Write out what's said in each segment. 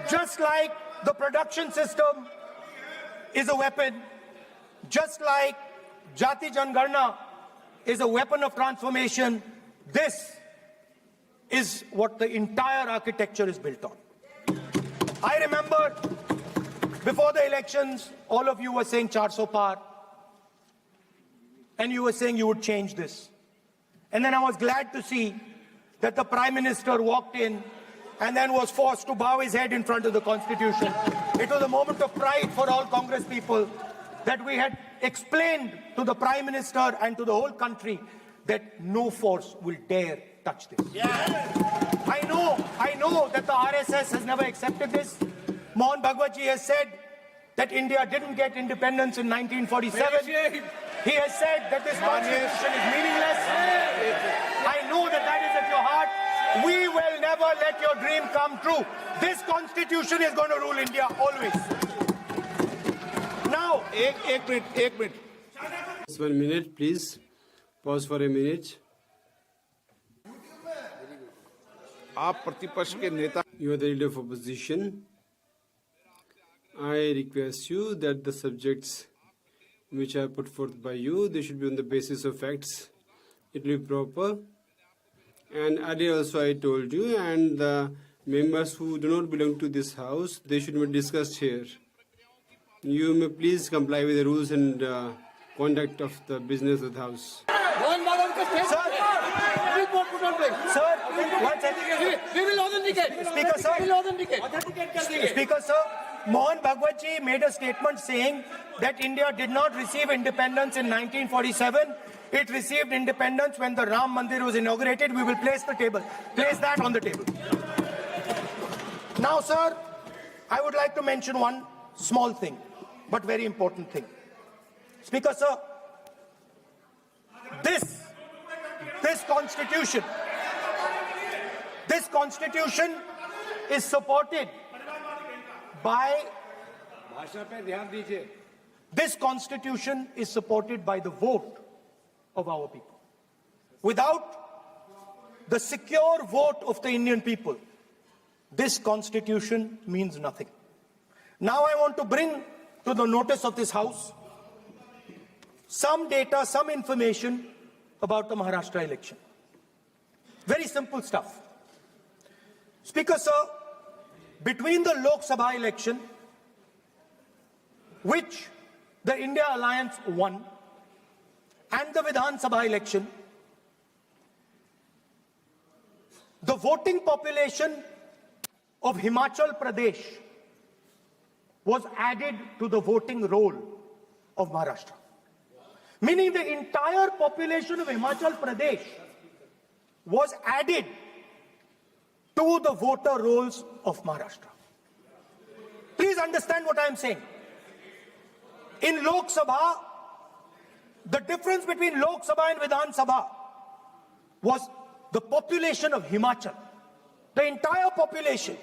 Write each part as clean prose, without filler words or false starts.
just like the production system is a weapon, just like Jati Jangarna is a weapon of transformation, this is what the entire architecture is built on. I remember before the elections, all of you were saying 400 par, and you were saying you would change this. And then I was glad to see that the Prime Minister walked in and then was forced to bow his head in front of the Constitution. It was a moment of pride for all Congress people that we had explained to the Prime Minister and to the whole country that no force will dare touch this. I know that the RSS has never accepted this. Mohan Bhagwatji has said that India didn't get independence in 1947. He has said that this constitution is meaningless. I know that that is at your heart. We will never let your dream come true. This constitution is going to rule India always. Now, एक minute. Just 1 minute, please. Pause for a minute. आप प्रतिपक्ष के नेता. You are the leader of opposition. I request you that the subjects which are put forth by you, they should be on the basis of facts. It will be proper. And earlier also I told you, and the members who do not belong to this house, they should be discussed here. You may please comply with the rules and conduct of the business of the house. Sir, one second. We will authenticate. Speaker, sir. We will authenticate. Speaker, sir, Mohan Bhagwatji made a statement saying that India did not receive independence in 1947. It received independence when the Ram Mandir was inaugurated. We will place that on the table. Now, sir, I would like to mention one small thing, but very important thing. Speaker, sir, this constitution is supported by this constitution is supported by the vote of our people. Without the secure vote of the Indian people, this constitution means nothing. Now I want to bring to the notice of this House some data, some information about the Maharashtra election. Very simple stuff. Speaker, sir, between the Lok Sabha election, which the India Alliance won, and the Vidhan Sabha election, the voting population of Himachal Pradesh was added to the voting roll of Maharashtra. Meaning the entire population of Himachal Pradesh was added to the voter rolls of Maharashtra. Please understand what I am saying. In Lok Sabha, the difference between Lok Sabha and Vidhan Sabha was the population of Himachal. The entire population.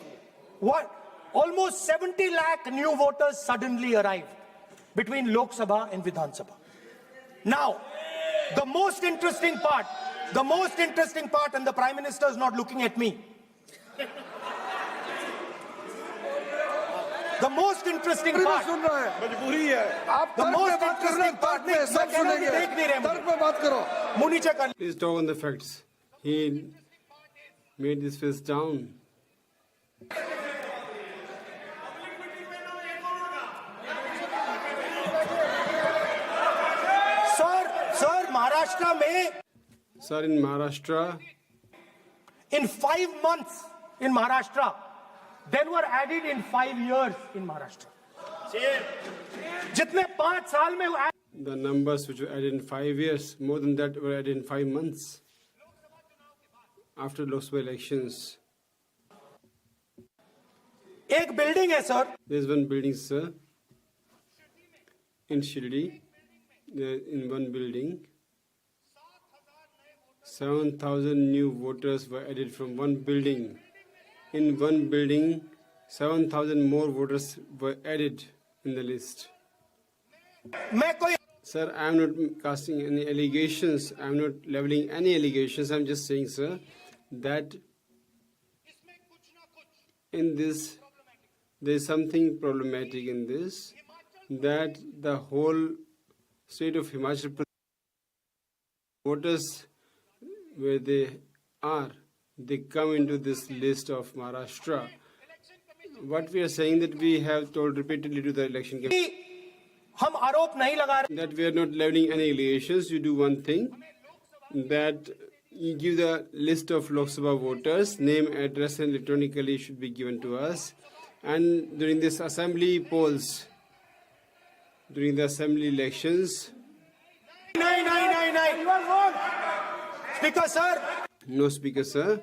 Almost 70 lakh new voters suddenly arrived between Lok Sabha and Vidhan Sabha. Now, the most interesting part, and the Prime Minister is not looking at me. The most interesting part, Please talk on the facts. He made his face down. Sir, Maharashtra mein, Sir, in Maharashtra, in 5 months in Maharashtra, then were added in 5 years in Maharashtra. Jitne 5 saal mein the numbers which were added in 5 years, more than that were added in 5 months after Lok Sabha elections. एक building है sir. There is one building, sir, in Shirdi. In one building, 7,000 new voters were added from one building. In one building, 7,000 more voters were added in the list. Sir, I am not casting any allegations. I am not leveling any allegations. I am just saying, sir, that in this, there's something problematic in this, that the whole state of Himachal Pradesh voters, where they are, they come into this list of Maharashtra. What we are saying that we have told repeatedly to the election commission हम आरोप नहीं लगा रहे that we are not levying any allegations. You do one thing, that you give the list of Lok Sabha voters, name, address, and electronically should be given to us. And during this assembly polls, during the assembly elections, नहीं speaker sir no speaker, sir.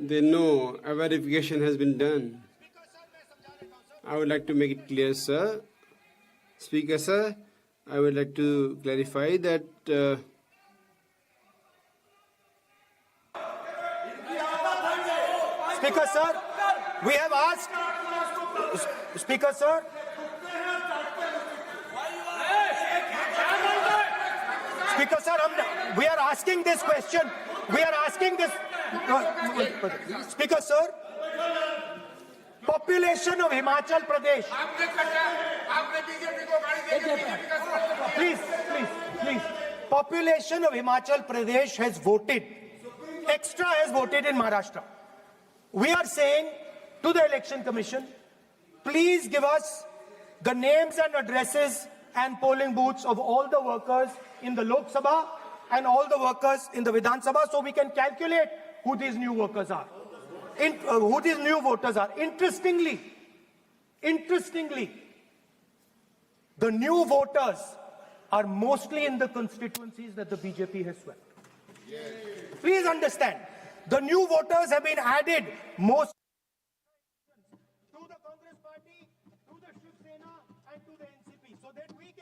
They know a verification has been done. I would like to make it clear, sir. Speaker, sir, I would like to clarify that Speaker sir, we have asked. Speaker sir. Speaker sir, we are asking this question. We are asking this. Speaker sir, population of Himachal Pradesh. Please. Population of Himachal Pradesh has voted. Extra has voted in Maharashtra. We are saying to the Election Commission, please give us the names and addresses and polling booths of all the workers in the Lok Sabha and all the workers in the Vidhan Sabha so we can calculate who these new workers are, who these new voters are. Interestingly, the new voters are mostly in the constituencies that the BJP has swept. Please understand, the new voters have been added most to the Congress Party, to the Shiv Sena and to the NCP so that we can